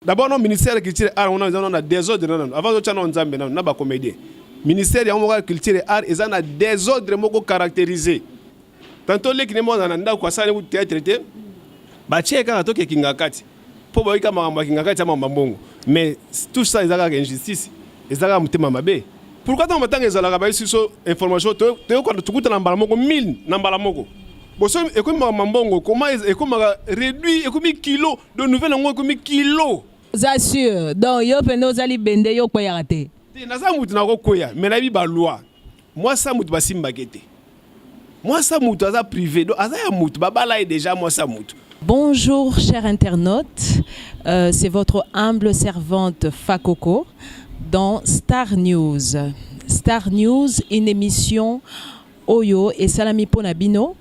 D'abord, le ministère de la Culture et Art, on a des ordres. Avant de faire on a des comédiens. Le ministère de la Culture et Art, ils ont des ordres caractérisés. Tantôt, les qui ne sont pas dans le théâtre, mais tout ça, ils ont une injustice. Ils ont une mabe. Pourquoi tu as des informations? Tu as 1000 comment réduire kilos de nouvelles kilos. J'assure. Donc, yo peno zali bende yo kwa yarate. Naza mutu na koya, mais la ba loi. Moi ça mutu basimba kete. Moi ça mutu aza privé. Donc aza ya mutu babala déjà moi ça mutu. Bonjour chers internautes. C'est votre humble servante Fakoko dans Star News. Star News, une émission Oyo et Salami Ponabino.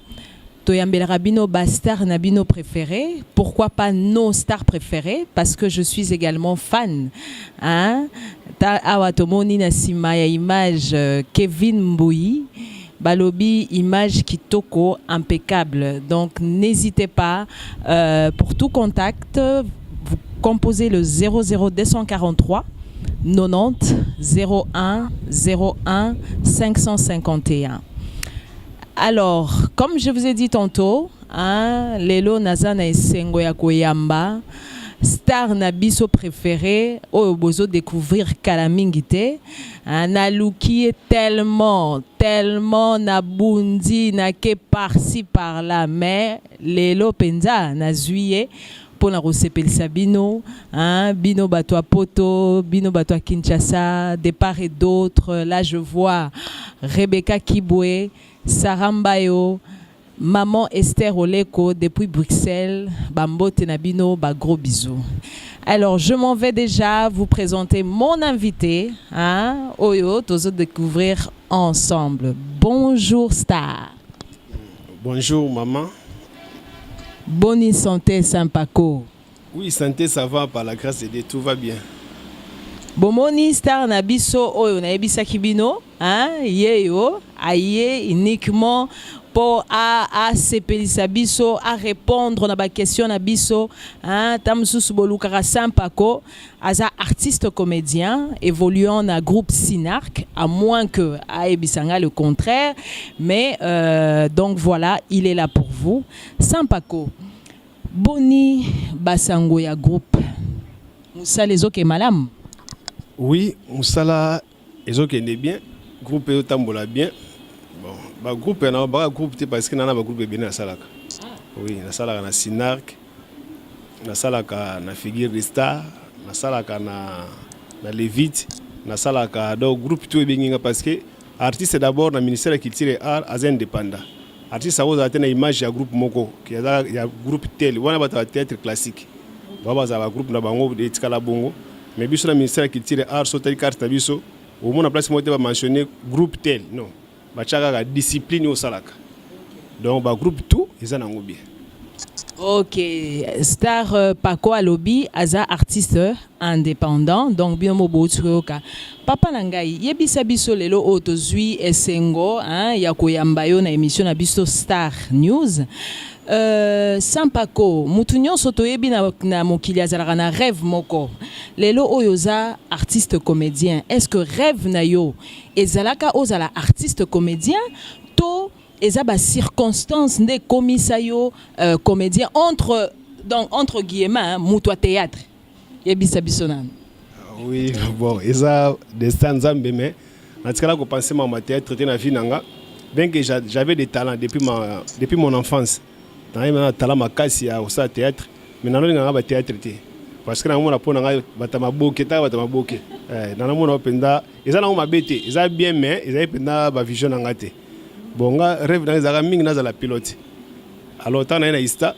Toyambel Rabino, star Nabino préféré. Pourquoi pas nos stars préférées? Parce que je suis également fan. Hein? Awatomoni Nasimaya, image Kevin Mbouyi. Balobi, image Kitoko, impeccable. Donc n'hésitez pas. Pour tout contact, vous composez le 00243 90 01 01 551. Alors, comme je vous ai dit tantôt, Lelo Nazana Esengo ya Koyamba, star Nabiso préféré, Bozo découvrir Kalamingite, Naluki est tellement nabundi, nake par-ci par-là, mais Lelo Penza, Nazuye, pour la Rosepelisa Bino, Bino Batoa Poto, Bino Batoa Kinshasa, des part et d'autres. Là, je vois Rebecca Kibwe, Sarambayo, maman Esther Oleko depuis Bruxelles, Bambo Tenabino, gros bisous. Alors, je m'en vais déjà vous présenter mon invité, Oyo, tous découvrir ensemble. Bonjour Star. Bonjour maman. Bonne santé Saint-Paco. Oui, santé ça va par la grâce de Dieu, tout va bien. Bomoni Star Nabiso Oyo Naebisa Kibino, yeyo, aye uniquement pour à sepelisa biso, à répondre à la question Nabiso, Tamsus Bolukara Saint-Paco, asa artiste comédien évoluant dans groupe Sinark, à moins que Aebisanga le contraire, mais donc voilà, il est là pour vous. Saint-Paco, Boni Basangoya groupe, Moussa les ok malam. Oui, Moussala, ils ont bien, groupe est tambola bien. Bon, groupe est un groupe parce que nous avons un groupe bien à Salaka. Oui, na Salaka na Sinark, na Salaka na Figure de Star, na Salaka na Levite, na Salaka donc groupe tout est bien parce que artiste d'abord na ministère de la Culture et Art az indépendant. Artiste ça vous a une image ya groupe moko, qui a groupe tel, on a un théâtre classique. Baba za groupe na bango de Tikala Bongo. Mais biso na ministère de la Culture et Art sauter carte na biso au moins en place moi va mentionner groupe tel non bachaka la discipline au salaka donc ba groupe tout ils en ont bien. OK, Star Paco Alobi aza artiste indépendant donc bien mo botuka papa nangai yebisa biso lelo otozui esengo ya koyamba yo na émission na biso Star News. Saint-Paco, mutunyo sotoyebi na mokili azalaka na rêve moko. Lelo oyoza artiste comédien. Est-ce que rêve na yo ezalaka ozala artiste comédien to ezaba circonstance nde komisa yo comédien entre guillemets mutwa théâtre. Yebisa bisonan. Oui, bon, eza des stands mais natikala ko penser ma théâtre te na vie nanga bien que j'avais des talents depuis mon enfance. Dans talent makasi ya au théâtre mais nano nga ba théâtre te parce que na mona pona nga batama boke na mona penda eza na ma bete eza bien mais eza penda ba vision nga te bon nga rêve na eza mingi na za la pilote alors tant na ista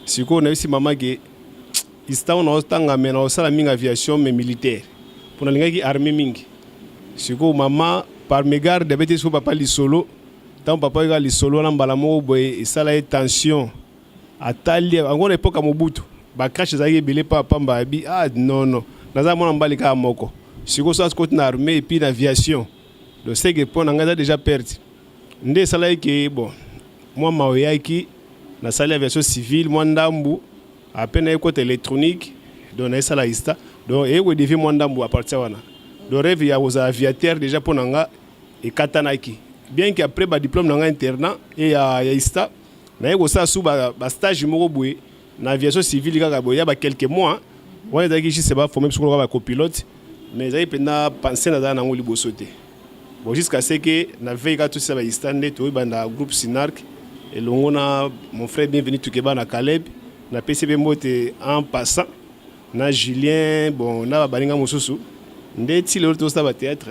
siko na isi mama ke ista on ostanga mais na sala mingi aviation mais militaire pour na linga ki armée mingi siko mama par mégarde de bete so papa li solo. Tant papa il solo na mbala mo boye et ça la tension atali en époque à Mobutu ba crash za yebele papa mbabi non naza mona mbali ka moko siko ça côté na armée et puis l'aviation le c'est que pour nga déjà perdu ndé ça la que bon moi maoya ki na salle aviation civile moi ndambu à peine côté électronique donc na ça la ista donc et we devient moi ndambu à partir wana donc rêve ya aux aviateurs déjà pour nanga et katanaki bien qu'après ba diplôme nanga internat et ya ista na yego ça sous ba stage moko boye na aviation civile kaka boye ya ba quelques mois ouais daki je sais pas faut même sur ba copilote mais ça pendant penser na dans ngoli bosoté bon jusqu'à ce que na veille tout ça ba istande to banda groupe Sinark et longona mon frère bienvenu tukeba na Caleb na PCB mote en passant na Julien bon na balinga mususu ndeti le to ça ba théâtre.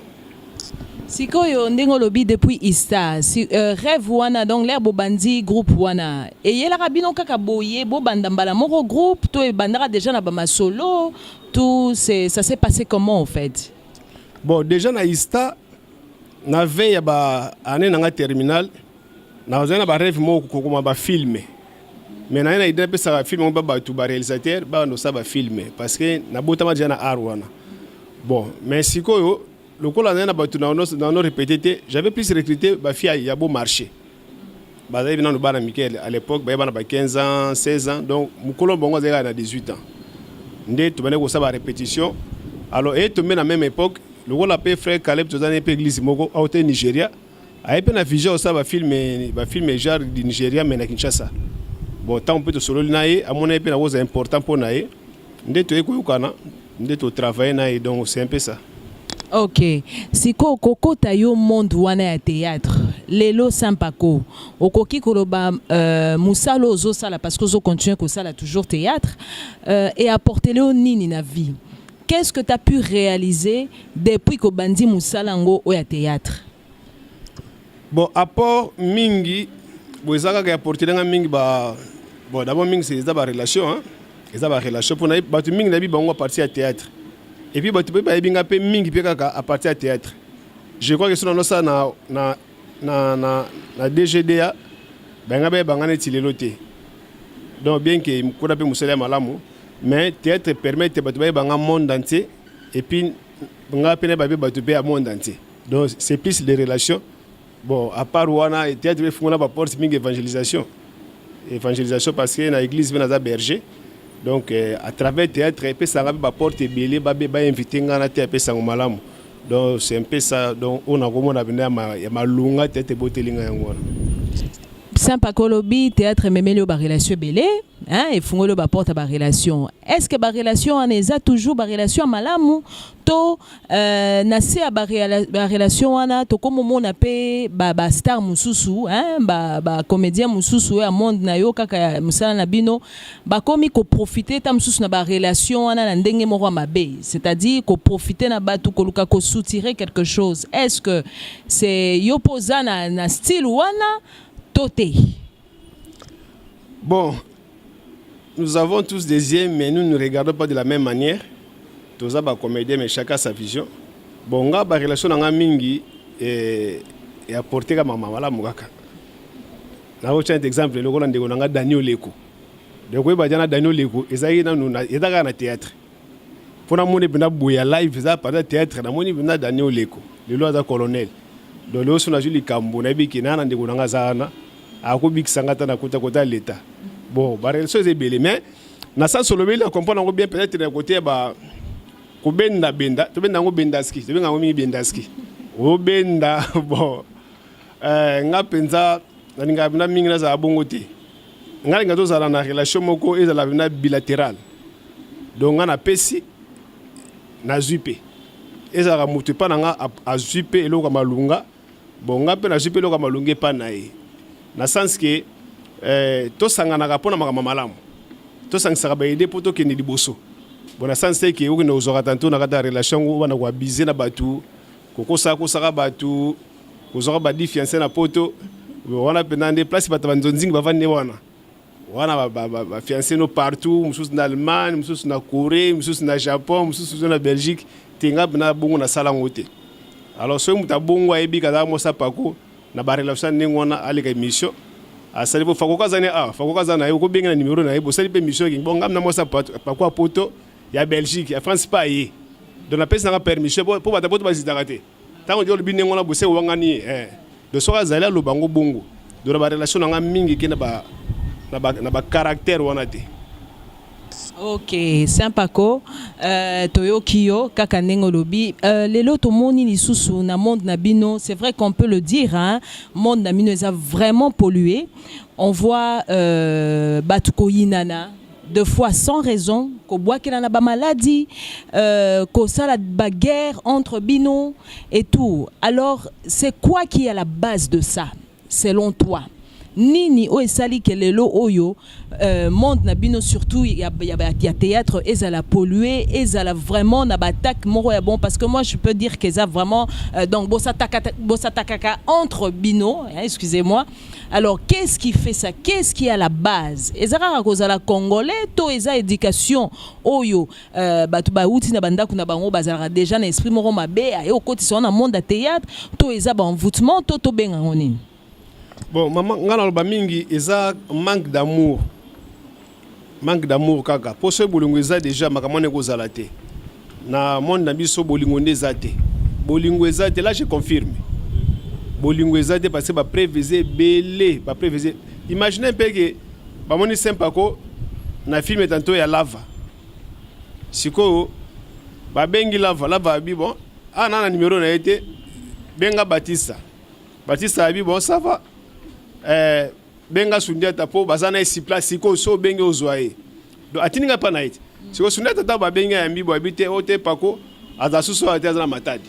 Sikoyo ndenge lobi depuis Ista si rêve wana donc l'air bobandi groupe wana et yela rabino kaka boye bo banda mbala moko groupe to e bandara déjà na ba solo tout c'est ça s'est passé comment en fait? Bon déjà na Ista na veille ba année na terminal na zana ba rêve moko kokoma ba filmer mais na idée pe ça film ba tout ba réalisateur ba no ça ba filmer parce que na botama déjà na arwana bon mais sikoyo le coup là dans nos répétés j'avais plus recruté ba fille ya beau marché ba zaï na bana Michael à l'époque ba bana 15 ans 16 ans donc mukolo bongo zeka na 18 ans ndé tu bana ko ça ba répétition alors et tu mets na même époque le coup là pe frère Caleb tozana pe église moko au Nigeria a pe na vision ça ba film genre du Nigeria mais na Kinshasa bon tant on peut te solo naé à mon avis na was important pour naé ndé tu ko kana ndé tu travailler naé donc c'est un peu ça. Ok, siko koko tayo monde wana ya théâtre lelo sampako okoki koloba musalo ozo sala parce que ozo continue ko sala toujours théâtre et apporter le nini na vie. Qu'est-ce que tu as pu réaliser depuis que bandi musala ngo o ya théâtre? Bon apport mingi bozaka ka apporter nga mingi ba bon d'abord mingi c'est ça ba relation hein, ça ba relation pour na ba tu mingi na bi bango partir à théâtre. Et puis tu peux pas bien payer mingi peka à partir à théâtre. Je crois que c'est dans ça na DGDA ben ngabe bangane tileloté. Donc bien que mukura pe musala malamu mais théâtre permet de battre banga monde entier et puis nga pene ba battre pe à monde entier. Donc c'est plus les relations. Bon à part wana théâtre fungona ba porte mingi évangélisation. Évangélisation parce que na église vena za berger. Donc à travers théâtre et puis ça va porter belé ba inviter ngana te pe sango malamu donc c'est un peu ça donc on a comment na bina ya malunga tete botelinga yango Sympa Kolobi théâtre memelo ba relation belé hein et fungolo ba porte ba relation est-ce que ba relation en eza toujours ba relation malamu to na se ba relation wana to comme mona pe ba star mususu hein ba comédien mususu ya monde na yo kaka musala na bino ba komi ko profiter ta mususu na ba relation wana na ndenge moko mabe c'est-à-dire ko profiter na ba to ko luka ko soutirer quelque chose est-ce que c'est yo posa na style wana toté? Bon, nous avons tous des yeux, mais nous ne regardons pas de la même manière. Tous les comédiens, mais chacun sa vision. Bon, on a une relation avec Mingi et apporter à maman. Voilà, Mougaka. Nous avons un exemple, le Roland de Daniel Leko. Donc, oui, Daniel Leko, il y a un théâtre. Pour nous, on a bouillé live, il y a un théâtre, on a Daniel Leko, le loi d'un colonel. Donc, nous avons eu Kambo, qui n'a pas zana, a kubik sangata na kota l'état. Bon, la relation est belle, mais na sans solo on comprend bien peut-être d'un côté ba kubenda benda, to benda ngo bendaski, to benga ngo mi bendaski. O benda bon nga penza nga bina mingi na za bongo te. Nga nga to za na relation moko ezala bina bilatéral. Donc nga na pesi na zupe. Ezala mutu pa nga a zupe eloko malunga. Bon nga pe na zupe eloko malunga pa na ye. Na sens que to sangana pona makama malamu. To sangsaka ba aider poto ke ni liboso. Bon na sens que o kino ozora tanto na kata relation wana kwa bize na batu. Kokosa ko saka batu. Kozora ba di fiancé na poto. Wana penande place batabanzonzingi bavande wana. Wana ba fiancé no partout, mususu na Allemagne, mususu na Corée, mususu na Japon, mususu na Belgique, tenga bina bongo na sala ngote. Alors so muta bongo ayebi kaza mo sapako na ba relation ningona alika émission. Asali bo fakoka zana yo ko benga na numéro na yebo sali pe mission ki bonga na mo sapako poto ya Belgique, ya France pa yi. Donc la pesa na permission pour bata poto bazidakate. Tango dio libi ningona bose wangani de soka zala lo bango bongo. Donc la relation nga mingi ke na ba caractère wana te. Ok, Sampako, Toyokio, Kakanengo Lobi, lelo to moni lisusu na monde nabino, c'est vrai qu'on peut le dire, hein, monde nabino est vraiment pollué. On voit Batuko Yinana, deux fois sans raison, qu'on boit qu'il en a pas maladie, qu'on ça la bagarre entre bino et tout. Alors, c'est quoi qui est à la base de ça, selon toi? Nini o esali que lelo oyo monde na bino surtout il y a théâtre et ça la pollué et ça la vraiment na batak moro ya bon parce que moi je peux dire que ça vraiment donc bosatakaka entre bino hein, excusez-moi. Alors qu'est-ce qui fait ça? Qu'est-ce qui est à la base? Ezara cause la congolais to eza éducation oyo batu ba uti na banda kuna bango bazara déjà na esprit moro mabe et au côté son na monde de théâtre to eza ba envoûtement to benga ngoni. Bon, maman, ngana loba mingi eza manque d'amour. Manque d'amour kaka. Pour ce bolingo eza déjà makamone ko zalate. Na monde na biso bolingo ndezate. Bolingo ezate là je confirme. Bolingo ezate parce que ba préviser belé, ba préviser. Imaginez un peu que ba moni Sampako na film tantôt ya lava. Siko ba bengi lava bi bon. Ah na numéro na été benga Batista. Batista abi bon ça va. Benga Sundiata po bazana esi place siko so benga ozwaye do atininga pa na ite siko Sundiata ta ba benga ya mbibo habite ote pako azasuso ate azana matadi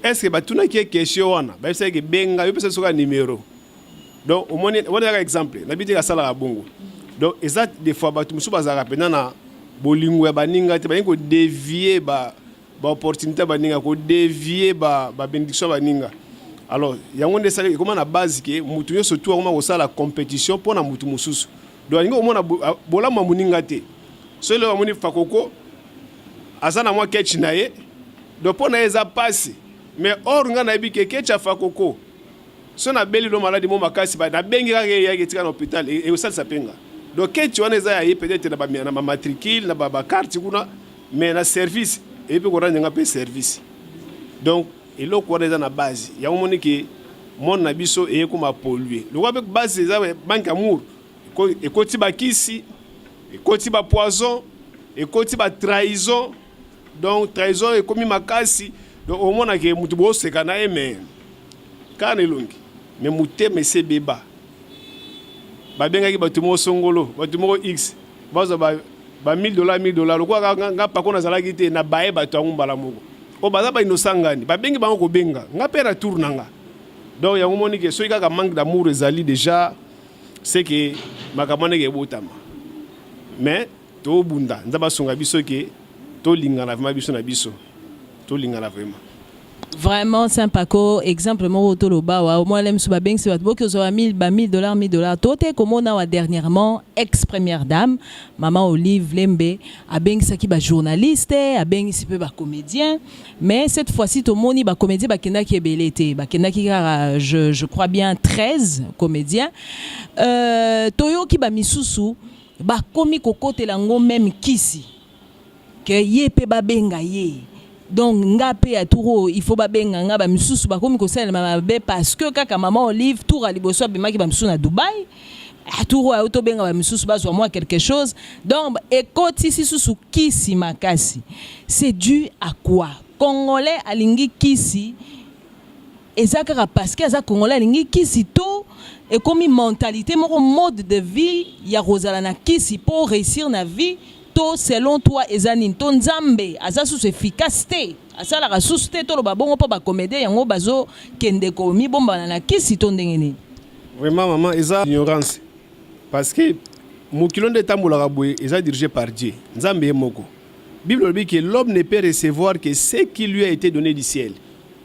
est-ce que batuna ki question wana ba ese ke benga yo pesa soka numéro donc au moins on a un exemple na biti ka sala ka bongo donc exact des fois batu musu bazaka pena na bolingo ya baninga te ba ko dévier ba opportunité baninga ko dévier ba bénédiction baninga. Alors, il y a un des comment la base que mutu surtout comment on la compétition pour na mutu mususu. Donc ngo mona bola mamuninga te. Solo amuni fakoko azana mwa ketch naye. Donc pour na eza passe. Mais or nga na bi ke ketch fakoko. So na beli lo maladi mo makasi ba na bengi ka ya ketika na hôpital et osala sapenga. Donc ketch wana eza ya peut-être na ba matricule na ba carte kuna mais na service et puis ko ranya pe service. Donc et là quoi dans la base il y a un moment que mon nabiso et comme a pollué le quoi avec base c'est ça banque amour et côté bakisi et côté ba poison et côté ba trahison donc trahison et comme makasi donc au moment que mutu bo se kana mais kana longi mais muté mais c'est beba ba benga ki batu mo songolo batu mo x baza ba $1000 le quoi nga pa kona zala kité na bae batu ngumbala moko o baza ba inosangani ba bengi bango ko benga nga pera tour nanga donc ya ngomoni ke so ikaka manque d'amour ezali déjà c'est que makamane ke botama mais to bunda nzaba songa biso ke to lingana vraiment biso na biso to lingana vraiment. Vraiment Sampako exemple mo toloba wa moi lem suba beng se batbo que zo $1000 tote comme on a dernièrement ex première dame maman Olive Lembe a beng saki ba journaliste a beng si peu ba comédien mais cette fois-ci to moni ba comédien ba kenda ki ebelete ba kenda ki je crois bien 13 comédiens toyo ki ba misusu ba komi kokote lango même kisi que ye pe ba benga ye. Donc ngapé à touro il faut ba benga ngaba misusu ba komi ko sel mabe parce que kaka maman Olive tour à liboso bima ki ba misusu na Dubaï à touro a auto benga ba misusu ba zo moi quelque chose donc ekoti sisusu kisi makasi c'est dû à quoi congolais alingi kisi ezaka parce que za congolais alingi kisi to et comme mentalité mon mode de vie ya rozala na kisi pour réussir na vie. Selon toi ezani ton nzambe aza sous efficacité asala ka sous te to lo babongo po ba comédien yango bazo kende ko mi bomba na kisi to ndengeni vraiment maman eza ignorance parce que mokilo nde tambola ka boye eza dirigé par Dieu nzambe moko Bible dit que l'homme ne peut recevoir que ce qui lui a été donné du ciel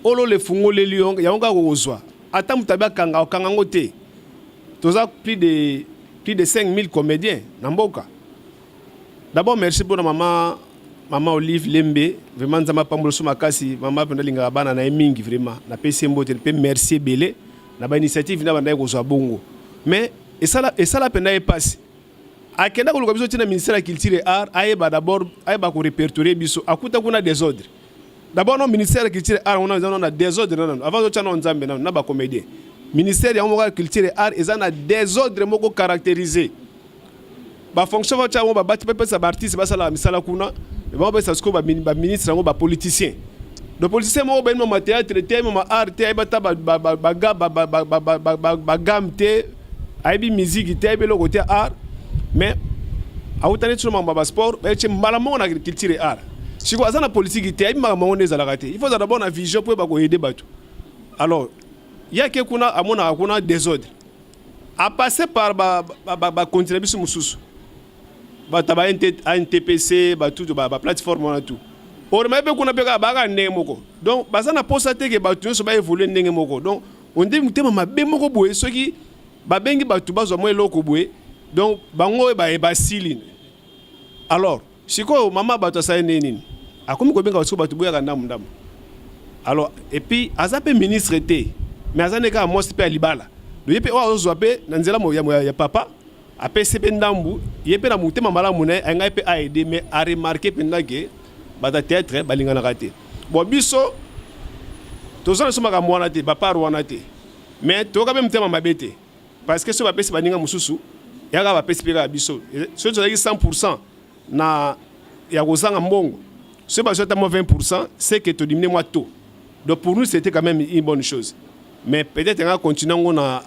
olo le fungo le lion yango ka kozwa ata mutabia kanga okangango te toza plus de 5000 comédiens na mboka. D'abord, merci pour maman Olive Lembe. Vraiment, nous avons pas makasi. Maman pendalinga bana na mingi vraiment. Na PC mbote, merci belé. Na ba initiative na banda ko bongo. Mais et ça la penda passe. Akenda ko lokabiso tina ministère de la culture et art, ayeba d'abord ayeba ko répertorier biso. Akuta kuna désordre. D'abord non ministère de la culture et art on a désordre non. Avant de tchana nzambe na ba comédien. Ministère de la culture et art ezana désordre moko caractérisé. ba fonction va tchamo ba bati pe sa artiste ba sala misala kuna ba ba sa sko ba ministre ngo ba politicien do politicien mo ben mo théâtre te mo art te ba ta ba gamte aibi musique te aibi lo côté art mais a utane tshoma ba sport ba tche malamo na agriculture et art siko azana politique te aibi malamo on ezala kate il faut d'abord na vision pour ba ko aider batu alors il y a que kuna amona kuna désordre à passer par ba contribution mususu ba taba NTPC ba tout ba plateforme na tout or mais be kuna be ka ba ka ndenge moko donc bazana posa te ke ba tout so ba évoluer ndenge moko donc on dit mutema mabe moko boye soki ba bengi ba tout ba zo mo eloko boye donc bango ba sili alors siko mama ba to sa nini akomi ko benga so ba tout boya ka ndamu ndamu alors et puis azape ministre te mais azane ka mo sipe libala do yepe wa ozo pe na nzela mo ya papa ape sepe ndambu yepe na mutema malamu na nga pe aider mais a remarquer pendant que bata théâtre balingana raté bon biso tozana soma ka mwana te ba par wana te mais to ka même tema mabete parce que so ba pesi baninga mususu ya ka ba pesi peka biso so to 100% na ya kozanga mbongo so ba so ta 20% c'est que to diminuer moi tôt donc pour nous c'était quand même une bonne chose mais peut-être on va continuer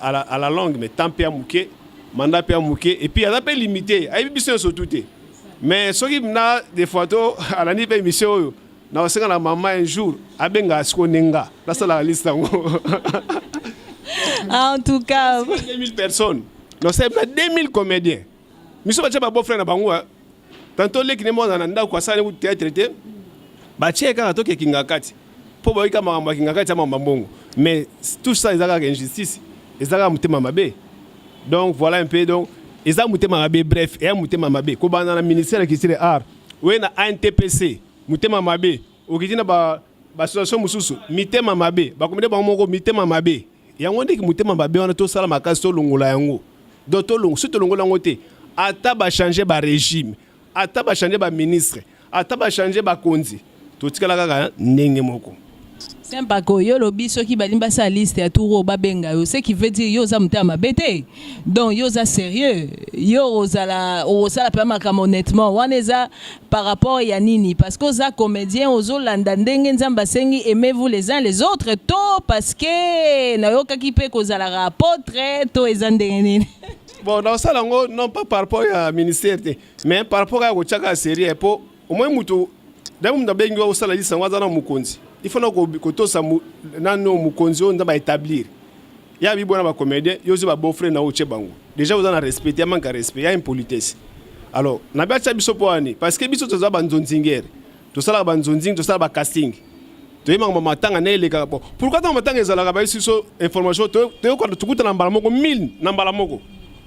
à la longue mais tant pis à mouquer mandat pis à mouquer et puis il y a pas limité ay biso so tout mais ce qui na des photos à la niveau émission na osenga na maman un jour abenga skonenga la sala liste en tout cas 2000 personnes non c'est 2000 comédiens miso ba tchaba beau frère na bango tantôt les qui ne monda na ndako kwa sala ku théâtre te ba tcheka to ke kinga kati po ba ika mama kinga kati mama mbongo mais tout ça ils ont injustice ils ont mutema mabe donc voilà un peu donc ils ont mutema mabe bref et mutema mabe ko bana na ministère qui c'est art oui na NTPC mutema mabe okitina ba association mususu mitema mabe ba komede ba moko mitema mabe yango ndiki mutema mabe wana to sala makasi to longola yango do to longo surtout longola ngote ata ba changer ba régime ata ba changer ba ministre ata ba changer ba konzi to tikala kaka ndenge moko. C'est pas que yo lobi soki balimba sa liste ya touro babenga yo, ce qui veut dire yo za mutama bete. Donc yo za sérieux. Yo ozala pa makamo honnêtement. Waneza par rapport ya nini parce que za comédien ozo landa ndenge nzamba sengi aimez-vous les uns les autres to parce que na yo kaki pe kozala rapportre to ezandenge nini. Bon dans ça lango non pas par rapport à ministère mais par rapport à kochaka sérieux pour au moins mutu damu ndabengi wa sala liste ngwaza na mukonzi. Il faut que tout ça nous conditions de établir. Il y a des bons comédiens, il y a des beaux frères na oche bango. Déjà vous en avez respecté, il y a manque de respect, il y a une politesse. Alors, na bia tcha biso po ani parce que biso to za banzonzingere. To sala banzonzing, to sala ba casting. To yema ngoma matanga na eleka po. Pourquoi to matanga ezala ka ba biso information to ko tukuta na mbala moko 1000 na mbala moko.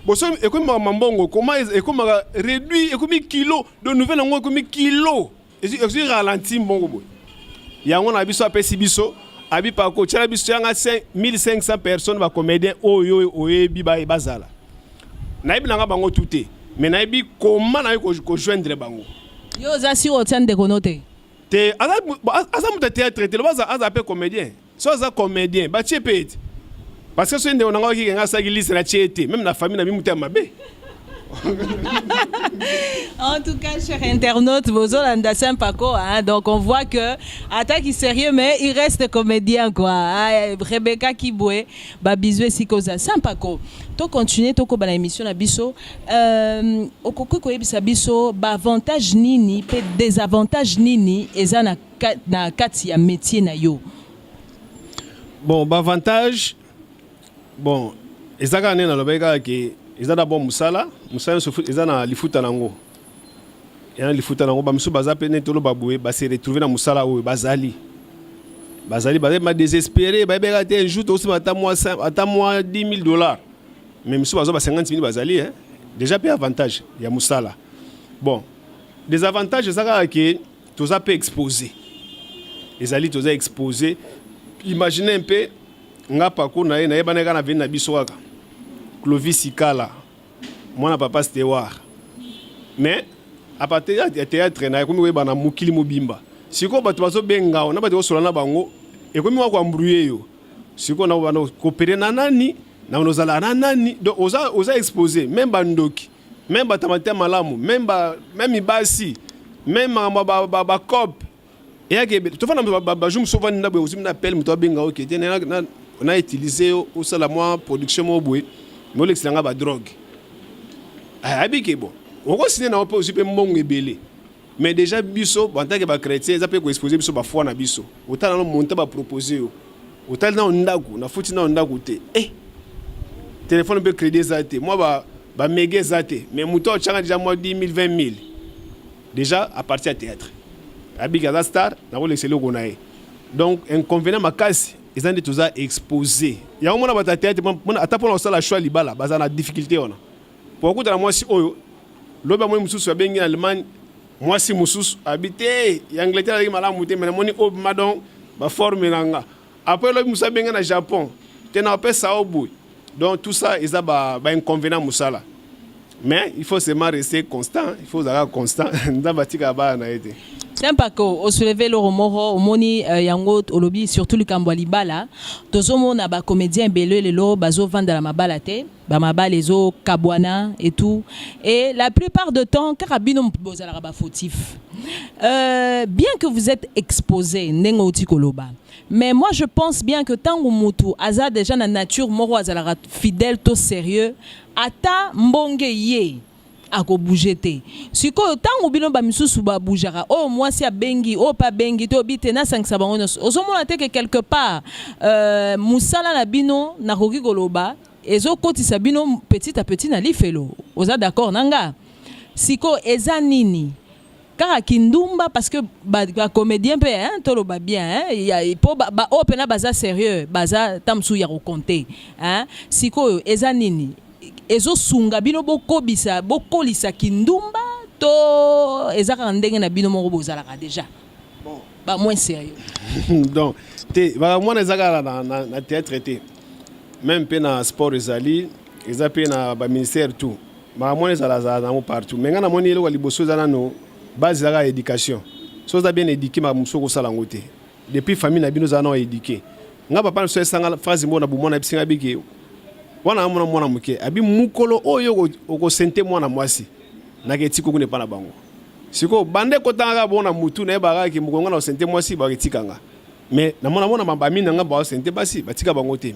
Boso ekomi mambongo comment ekomi réduit ekomi kilo de nouvelles ngo ekomi kilo. Et ralenti mbongo boy. Yango na biso apesi biso abi pa ko tshela biso yanga 1500 personnes ba comédiens oyo oyebi ba bazala na ibi nanga bango touté mais na ibi comment na ko joindre bango yo za si o tande konote te aza muta théâtre te baza aza pe comédien so aza comédien ba tchepet parce que so ndé onanga ki nga sa ki liste na tchete même na famille na bi muta mabe. En tout cas, chers internautes, vos Olanda Saint-Paco, hein, donc on voit que attaque est sérieux, mais il reste comédien quoi. Hein, Rebecca Kiboué, Babizoué Sikoza Saint-Paco. To continuer to ko ba émission na biso okoko ko yebisa biso ba avantage nini pe désavantage nini eza na kati ya métier na yo. Bon, ba avantage bon ezaka nena lobeka ke ils ont d'abord musala ils ont lifuta nango et na lifuta nango ba musu baza pe netolo baboué ba se retrouver na musala o bazali ba désespéré ba beka te un jour aussi ata moi $10,000 mais musu bazo ba 50,000 bazali hein déjà pe avantage ya musala bon des avantages ça que toza pe exposé ezali toza exposé imaginez un peu nga pako na ye na yeba na kana vina biso kaka Clovis Ikala, moi na papa Stewart. Mais à partir de théâtre na comme we bana mukili mobimba. Siko bato bazo benga on na bato solana bango et comme wa ko embrouiller yo. Siko na bana coopérer na nani na onozala na nani donc oza exposé même bandoki même batamate malamu, même ibasi, même ba cop. Et à que tu vas jour souvent na be na appel muto benga OK, on a utilisé au sala moi production mo boy, mo l'excellent ba drogue. Habike bon. On va signer na pas aussi pe mbongo ebele. Mais déjà biso en tant que ba chrétien, ça peut exposer biso ba foi na biso. Autant na monter ba proposer. Autant na ndaku, na futi na ndaku te. Téléphone peut crédit zate. Moi ba méga zate. Mais muto changa déjà moi 10 000 20 000. Déjà à partir à théâtre. Abigaza star na ko l'excellent konae. Donc inconvénient makasi, ils ont tout ça exposé. Il y a un moment ba théâtre, ata pour la choix libala, baza na difficulté on. Pour que moi si oyo loba moi mususu abengi en Allemagne, moi si mususu habité Angleterre avec malamu te mais moni o madon ba forme nanga. Après loba mususu abengi na Japon, te na pe sa obu. Donc tout ça ils a ba inconvénient musala. Mais il faut seulement rester constant, il faut être constant dans batika ba na été. C'est pas que au soulever le romoro au moni yango au lobby surtout le Kambwali bala tozomo na ba comédien belé le lo bazo vendre la mabala te ba mabala ezo kabwana et tout et la plupart de temps karabino bozala ba fautif bien que vous êtes exposé nengo utikoloba mais moi je pense bien que tango mutu aza déjà na nature moro azala fidèle to sérieux ata mbonge ye ako bougete siko tango bino ba misusu ba bougera oh moi si a bengi oh pas bengi to bite na 5 bango ozomona te que quelque part musala na bino na koki koloba ezo kotisa bino petit à petit na lifelo oza d'accord nanga siko eza nini kaka kindumba parce que ba comédien pe hein toloba bien hein il y a po ba opena baza sérieux baza tamsu ya raconter hein siko eza nini ezo sunga bino bokobisa bokolisa kindumba to ezaka ndenge na bino moko bozalaka déjà bon ba moins sérieux donc te ba moi ezaka na théâtre te même pe na sport ezali ezape na ba ministère tout ba moi ezala na mo partout mais ngana moni eloko liboso ezana no base ezaka éducation so za bien éduqué ma musoko sala ngote depuis famille na bino za na éduqué nga papa so esanga phrase mo na bu mona bisinga bike wana mwana muke abi mukolo oyo oko sente mwana mwasi na ketiko kune pana bango siko bande kotanga bona mutu na ebaka ki mukonga na sente mwasi ba ketikanga mais na mona mabami nanga ba sente basi batika bango te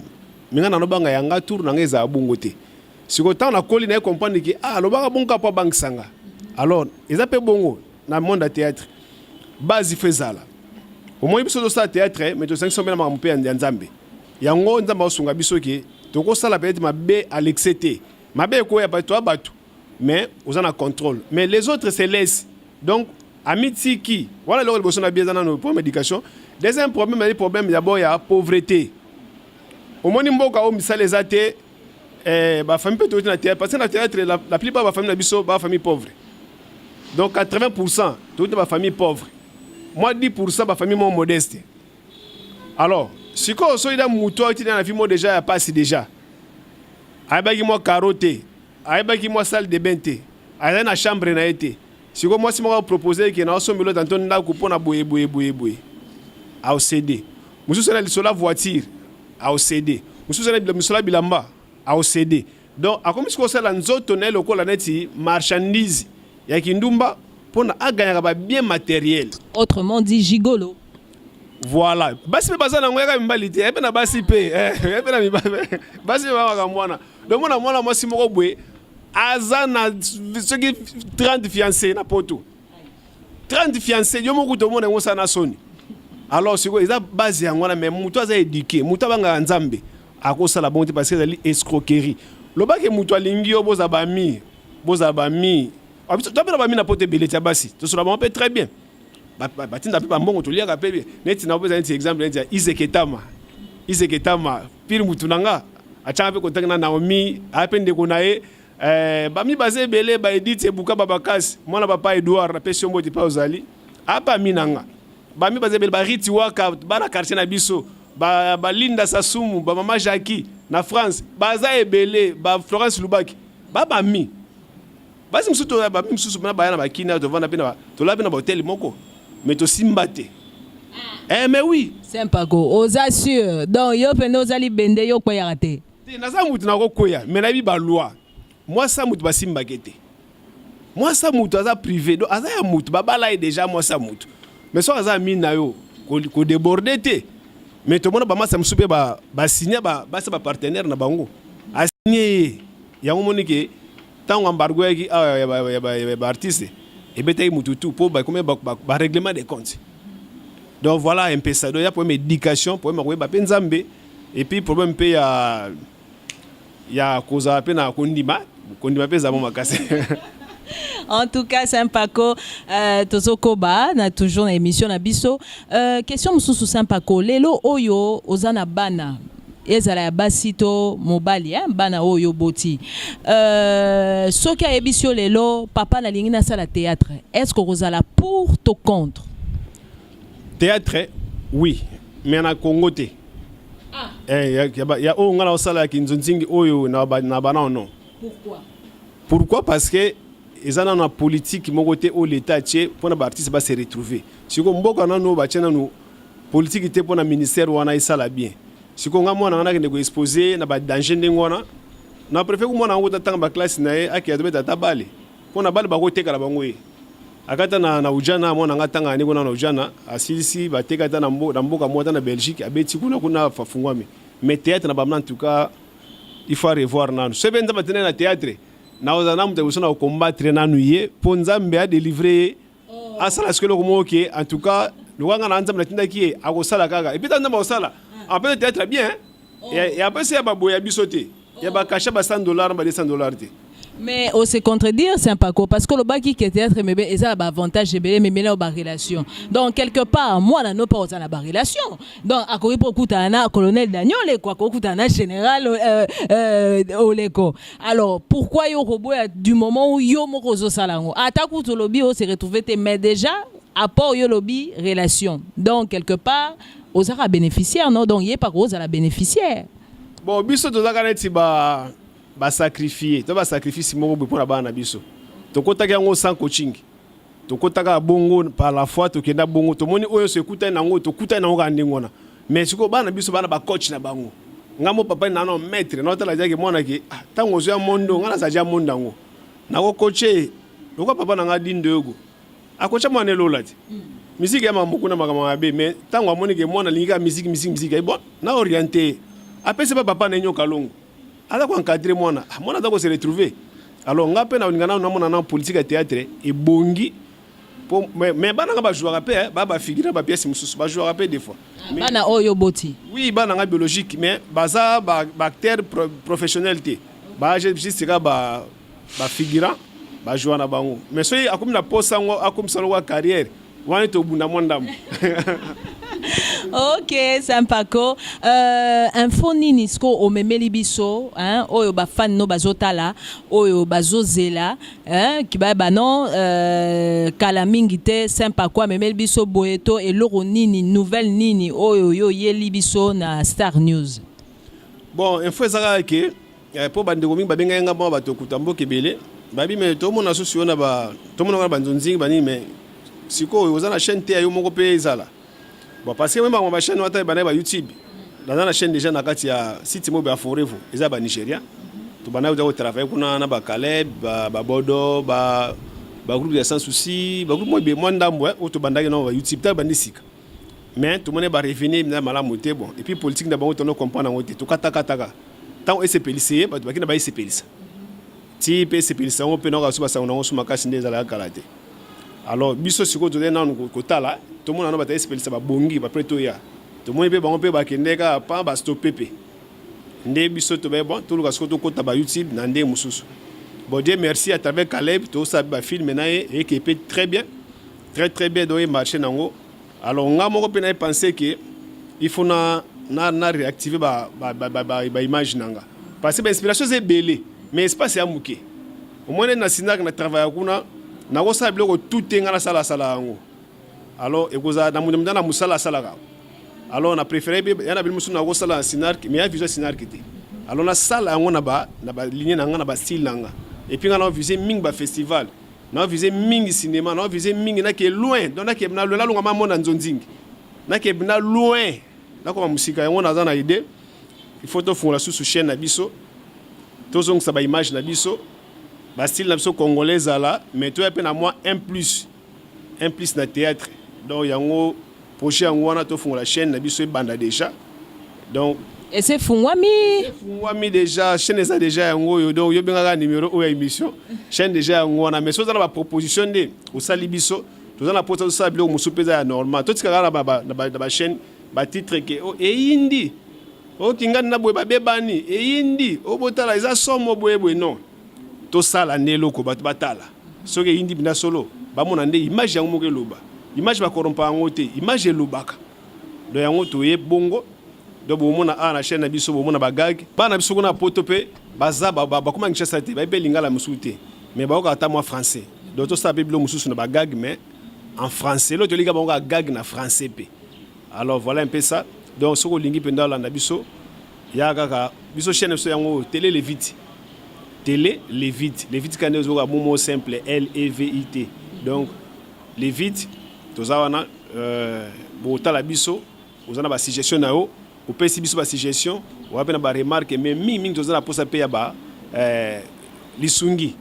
minga na lobanga yanga tour na ngeza bungo te siko tant na koli na comprendre ki lobanga bonka pa bangsanga alors eza pe bongo na monde de théâtre base fezala au moins biso do sa théâtre mais to 500 mena ma mpe ya nzambe yango nzamba osunga biso ki toko sala peut-être mabe à l'excès mabe ko ya bato abatu mais aux en contrôle mais les autres se laissent donc amiti qui voilà le besoin na bien dans nos médication deuxième problème les problèmes d'abord il y a pauvreté au moins mboka o misala les athées ba famille peut être na théâtre parce que na théâtre la plupart ba famille na biso ba famille pauvre donc 80% toute ba famille pauvre moi 10% ba famille moins modeste alors si quoi so ida muto ati na vie moi déjà passe déjà aibaki moi carotte aibaki moi salle de bain te aza na chambre na été si quoi moi si moi proposer que na so milo tanto nda ko pona boye a OCD musu sala lisola voiture a OCD musu sala misola bilamba a OCD donc a comme si ko sala nzoto na lokola neti marchandise ya kindumba pona aganya ba bien matériel autrement dit gigolo. Voilà. Basi pe baza na ngoyaka mbalite. Ebe na basi pe. Ebe na mibabe. Basi ba ka mwana. Donc mwana mwasi moko bwe aza na ce qui 30 fiancés na poto. 30 fiancés yo moko to mona ngosa na soni. Alors siko eza base ya ngwana mais mutu aza éduqué. Mutu banga nzambe. Akosala bonté parce que ezali escroquerie. Lobake mutu alingi yo boza ba mi. Abito ba mi na poto belete basi. To sera bon très bien. Batinda pe mbongo to liaka pe neti na pesa neti exemple neti Izeketama pili mutunanga achanga pe contact na Naomi apende konae bami baze belé ba edite buka babakasi mwana papa Edouard na pesi mbo pa ozali apa minanga bami baze belé ba riti waka bana quartier na biso ba Linda Sasumu ba mama Jackie na France baza ebele ba Florence Lubaki baba mi basi msuto ba msusu na bayana ba kina to vanda pe na to la pe na hotel moko mais to simbate mais oui c'est pas go aux assure donc yo pende ozali bende yo koya raté te na za mutu na ko koya mais na bi ba loi moi ça mutu ba simbakete moi ça mutu aza privé donc aza ya mutu babala est déjà moi ça mutu mais so aza mina yo ko déborder te mais to mona ba masa msupe ba signer ba sa ba partenaire na bango a signer ya monike tango embargo yaki ba artiste et beta mutu tout pour ba comme ba règlement des comptes donc voilà un peu ça donc il y a problème éducation problème ko ba penzambe et puis problème pe ya koza pe na kondima pe za makase. En tout cas, Saint-Paco, Tozokoba, na toujours na émission na biso. Question mususu Saint-Paco, lelo oyo ozana bana. Ezala ya basito mobali, bana oyo boti. Soki a ebisio lelo, papa na lingi na sala théâtre. Est-ce que ozala pour to contre? Théâtre, oui, mais na Congo te. Ya o ngala osala ki nzonzingi oyo na bana non. Pourquoi? Parce que ils ont une politique qui au l'État pour les artistes se retrouver. Si on a une politique pour le ministère où on a ça bien. Si on a exposé na danger ndengona na préfet ko mona ngota tanga ba classe na ye akiya to tabale. Pour na bale ba ko teka la bango ye. Akata na ujana mona ngatanga ni kuna na ujana asisi ba teka ta na mboka mota na Belgique abeti kuna fafungwami. Mais théâtre na ba en tout cas il faut revoir nanu. C'est bien de na théâtre. Na ozana mutebusona na combattre nanu ye po nzambe a délivrer asala ce que le komoke en tout cas le wanga na nzambe natinda ki akosala kaka et puis tanda ba osala après peut-être bien et après c'est ba boya bisoté ya ba cacher ba $100 ba $200 te. Mais on se contredire Saint-Paco parce que le baki qui est théâtre mais ils ont avantage mais là au relation. Donc quelque part moi na no pas aux la relation. Donc à quoi pour kutana colonel Daniel quoi kutana général Oleko. Alors pourquoi yo roboya du moment où yo mokozo salango ataku to lobby on se retrouver mais déjà apport yo lobby relation. Donc quelque part aux a bénéficiaire non donc yé pas aux a la bénéficiaire. Bon biso to zakaneti ba sacrifier to ba sacrifice moko pour na bana biso to kotaka yango sans coaching to kotaka bongo par la foi to kenda bongo to moni oyo se kuta nango to kuta nango ka ndengona mais siko bana biso bana ba coach na bango ngamo papa na no maître na tala jake mona ki tango zo ya mondo ngana sa ja mondo ngo na ko coacher lokwa papa na ngadi ndogo akocha mwana lolati musique ya mambuku na makama be mais tango amoni ke mwana linga musique bon na orienté après c'est pas papa na nyoka longo alors qu'on cadre mona doit se retrouver alors on a peine na politique à théâtre et bongi mais bana ba jouer pe ba figure ba pièce mususu ba jouer pe des fois bana oyo boti oui bana biologique mais baza ba acteur professionnel te ba juste ba figurant ba jouer na bango mais soyi akomi na posa ngo akomi solo wa carrière wani to bunda mondam. Ok, Saint-Paco. Info nini sko o memeli biso, oyo ba fan no bazotala, oyo bazozela, ki ba non kala mingi te Saint-Paco memeli biso boeto et loro nini nouvelle nini oyo yo yeli biso na Star News. Bon, info ezaka ke po bandeko mingi babenga nga ba to kutambo kebele, babi me to mona socio na ba to mona ba nzonzingi bani me siko oza na chaîne te ayo moko pe ezala. Bon, parce que même dans ma chaîne, on YouTube. Dans la chaîne déjà, on a un site mobile à Forevo. Ils sont au Nigeria. Tout le monde travaille pour nous, Caleb, Bodo, groupe de Sans Souci, groupe moi bien moins d'ambois. Auto bandage non YouTube, t'as bandisik. Mais tout le monde va revenir dans la montée bon. Et puis politique d'abord, on ne comprend pas. Tout kata. Tant que c'est pélicé, bah tu vas qui n'a pas été pélicé. Si c'est pélicé, on peut nous recevoir ça, on a reçu ma casse des ala kalaté. Alors biso siko to na kota là tout le monde na ba espèce ça ba bongi ba preto ya tout le monde pe ba ba kendeka pa ba stopper pe ndé biso to ba bon tout le gasko to kota ba YouTube na ndé mususu bon Dieu merci à travers Caleb to ça ba film na et qui peut très bien do e marcher nango alors nga moko pe na penser que il faut na réactiver ba image nanga parce que ba inspiration c'est belé mais espace ya muké au moins na sinak na travail kuna na ko sa biloko tout ngana sala yango alors ekoza na munda na musala sala ka alors on a préféré yana bil musu na ko sala sinark mais ya vision sinark te alors na sala yango na ba ligne na nga na ba style nanga et puis on a visé ming ba festival na visé ming cinéma na visé ming na ke loin donc na ke na lo la longa mama na nzonzingi na ke na loin na ko musika yango na za na idée il faut to fondre sous chaîne na biso to zong sa ba image na biso ba style na biso congolais là, mais toi pe na moi un plus na théâtre. Donc yango projet yango wana to fongola chaîne na biso banda déjà. Donc et c'est Fungwami déjà chaîne ça déjà yango yo donc yo benga numéro o émission chaîne déjà yango wana mais so za na proposition de au sali biso to za na posta ça bilo musu peza normal to tika na ba chaîne ba titre ke o eyindi o kingani na boye ba bebani eyindi o botala eza somo boye non to sala ndelo ko batala soki eyindi bina solo ba mona nde image yango moke loba image ba korompa yango te image elobaka do yango to ye bongo do bomona na chaîne na biso bomona ba gag ba na biso kuna poto pe baza ba kuma ngisa te ba pe lingala musute mais ba ko ata moi français do to sa biblo mususu na ba gag mais en français l'autre liga ba gag na français pe alors voilà un peu ça donc soko lingi penda la na biso ya kaka biso chaîne biso yango télé Lévite quand on a un mot simple L-E-V-I-T donc Lévite tozawana bota la biso ozana ba suggestion na yo au pesi biso ba suggestion ou apena ba remarque mais mingi tozana posa pe ya ba lisungi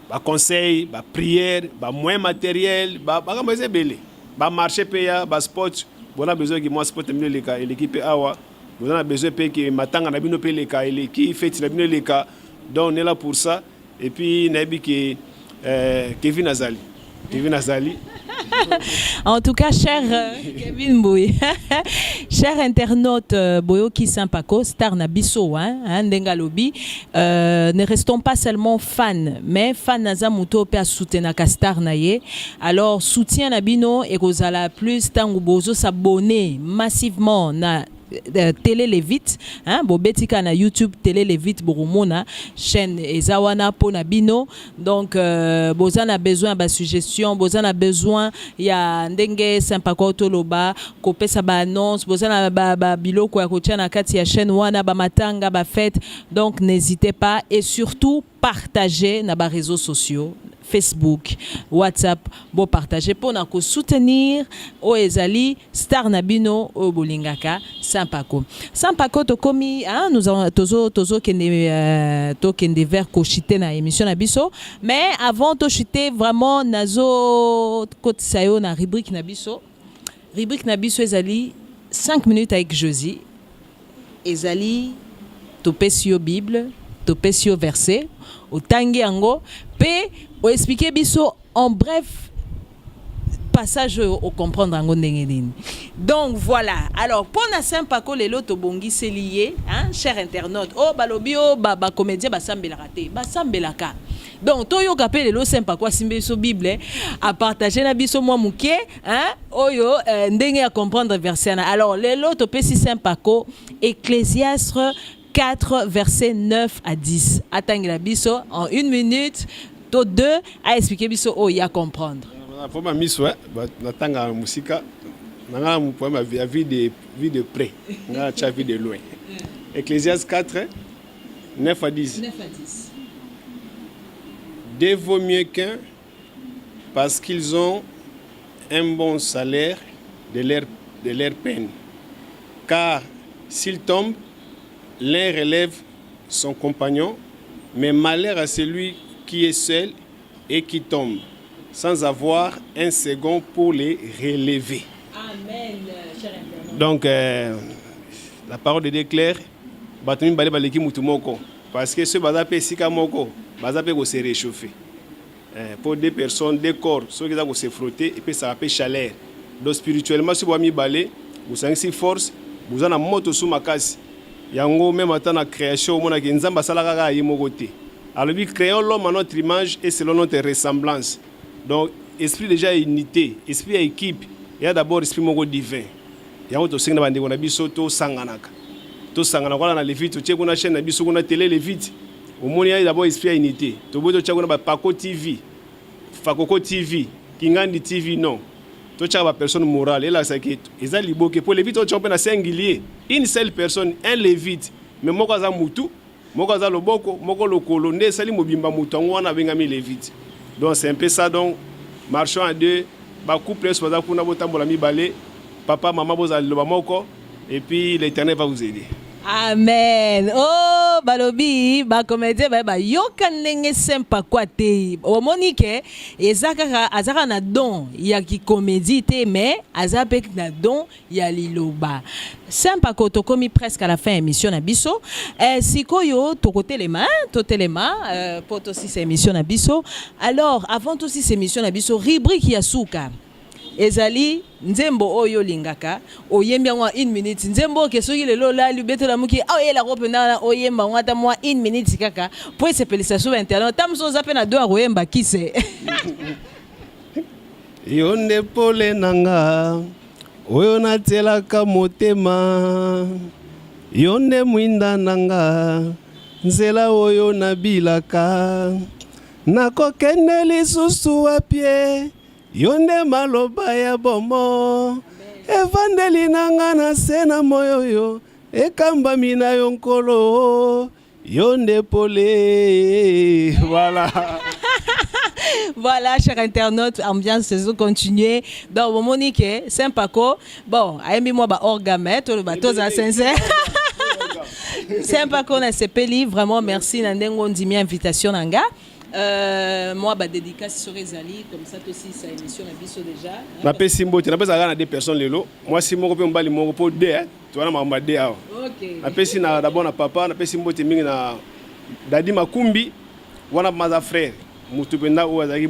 ba conseil ba prière ba moyen matériel ba kameze belé ba marché pe ya ba sport bona besoin que moi sport terminer l'équipe awa on a besoin que matanga na bino pe leka l'équipe fête na bino leka donc on est là pour ça et puis nabi que Kevin Azali en tout cas, cher Kevin Boy, cher internaute Boyoki Sampako, Star Nabiso, Ndengalobi, ne restons pas seulement fans, mais fans Nazamuto pe soutenir Star Naye. Alors soutien Nabino et Gozala plus tango bozo s'abonner massivement na Télé Lévite, bobetika na YouTube Télé Lévite boromona chaîne ezawana pona bino donc bozana besoin ba suggestion bozana besoin ya ndenge Sampako toloba kopesa ba annonce bozana ba biloko ya kotia na kati ya chaîne wana ba matanga ba fête donc n'hésitez pas et surtout partagez na ba réseaux sociaux Facebook, WhatsApp, bon partager pour nous soutenir au ezali Star Nabino au Bolingaka Sampako. Sampako to komi nous avons tozo kende vers kochité na émission nabiso mais avant to chiter vraiment nazo côté sayo na rubrique nabiso ezali 5 minutes avec Josie ezali to pesio Bible to pesio verset au tangi ango pe ou expliquer biso en bref passage au comprendre en gondengeni. Donc voilà. Alors pour na Sampako lelo to bongi c'est lié cher internaute. Oh balobio ba comédien ba sambela raté. Ba sambelaka. Donc to yo kapé lelo Sampako simbe so Bible à partager na biso moi muké oyo ndenge à comprendre verset na. Alors lelo to pesi Sampako Ecclésiaste 4 versets 9 à 10. Attendez biso en 1 minute. To 2 à expliquer biso o ya comprendre. Pour ma mise na tanga musika na pour ma vie de près na cha vie de loin. Ecclésiaste 4 9 à 10. 9 à 10. Deux vaut mieux qu'un parce qu'ils ont un bon salaire de leur peine. Car s'ils tombent, l'un relève son compagnon, mais malheur à celui qui est seul et qui tombe, sans avoir un second pour les relever. Amen, cher internaute. Donc, la parole de Dieu claire, parce que ce bazapé sika moko, bazapé ko se réchauffer. Pour des personnes, des corps, ceux qui vont se frotter et puis ça va faire chaleur. Donc spirituellement, si vous avez mis balai, vous avez une force, vous avez une moto sous ma casse. Yango même à la création, on a dit nzamba salaka yimogote. Alors, nous créons l'homme à notre image et selon notre ressemblance. Donc, esprit déjà unité, esprit à équipe, il y a d'abord esprit mongo divin. Il y a autre chose qui est biso to sanganaka. To sanganaka na Lévite, tu as chaîne na biso na télé Lévite. Au monde il y a d'abord esprit à unité. To boto tu as Paco TV, Fakoko TV, Kingandi TV non. To tu as personne morale et là c'est que ils ont liboke pour Lévite tu as singulier. Une seule personne, un Lévite, mais moko za mutu. Moko za loboko moko lokolo nde sali mobimba mutango wana bengami Lévite. Donc c'est un peu ça donc marchons à deux ba couple so za kuna botambola mibale papa maman boza loba moko et puis l'Éternel va vous aider. Amen. Oh balobi ba comédien ba yoka ndenge sempa kwa te omoni ke ezaka azaka na don ya ki comédie te mais azape na don ya liloba sempa ko tokomi presque à la fin émission na biso sikoyo tokotelema pour aussi cette émission na biso alors avant aussi cette émission na biso rubrique ya suka ezali nzembo oyo lingaka oyembi yango 1 minute nzembo ke soki lelo la lubetela muki oyela ko pena oyemba ngata mwa 1 minute kaka po sepelisa sur internet tamso zape na do oyemba kise yonde pole nanga oyo natelaka motema yonde mwinda nanga nzela oyo nabilaka nakokende lisusu wapie yonde maloba ya bomo evandeli nanga na sena moyoyo ekambami na yo nkolo yonde pole voilà. Voilà, chers internautes, ambiance saison continuer. Donc, mon Monique, Saint-Paco, bon, aimez moi ba orgamet, le bateau à sincère. Saint-Paco, on a CPLI, vraiment merci, Nandengo, on dit mi invitation, Nanga. Moi, bah, dédicace sur Ezali, comme ça aussi, sa émission a biso déjà. Ma paix Simbo, tu n'as pas à des personnes, Lélo. Moi, si mon copain m'a dit mon repos D, tu vois, m'a dit, ok. Ma paix si na d'abord na papa, na paix Simbo, tu m'as na Dadi Makumbi, wana ma frère. Mutupenda ouazaki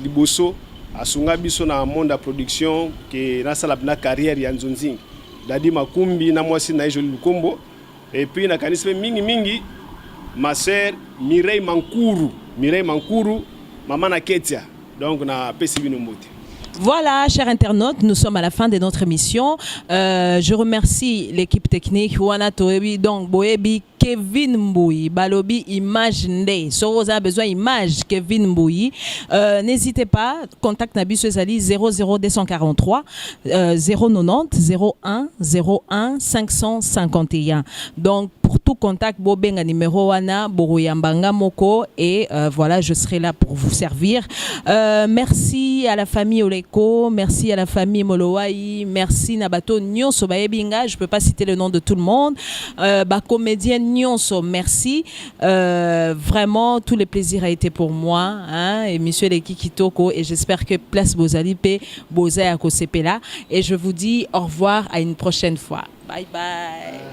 liboso asunga biso na monde de production que na sala na carrière ya Nzonzi Dadi Makumbi na mwasi na Joli Lukombo et puis na kanisme mingi ma sœur Mireille Mankuru maman na Ketia donc na pesi bino mbote. Voilà, chers internautes, nous sommes à la fin de notre émission. Je remercie l'équipe technique. Wana Toebi, donc Boebi, Kevin Mbouyi, Balobi, Image Nde. Soroza a besoin d'image, Kevin Mbouyi. N'hésitez pas, contact Nabiso Ezali 00243 090 01 01 551. Donc, pour tout contact, Bobenga numéro Wana, Boroyambanga Moko. Et voilà, je serai là pour vous servir. Merci à la famille Oleko, merci à la famille Molowai, merci Nabato Nyonso Baebinga, je ne peux pas citer le nom de tout le monde. Comédienne Nyonso, merci. Vraiment, tout le plaisir a été pour moi. Hein, et monsieur Leki Kitoko, et j'espère que Place Bozalipe, Boza Akosepela. Et je vous dis au revoir à une prochaine fois. Bye bye.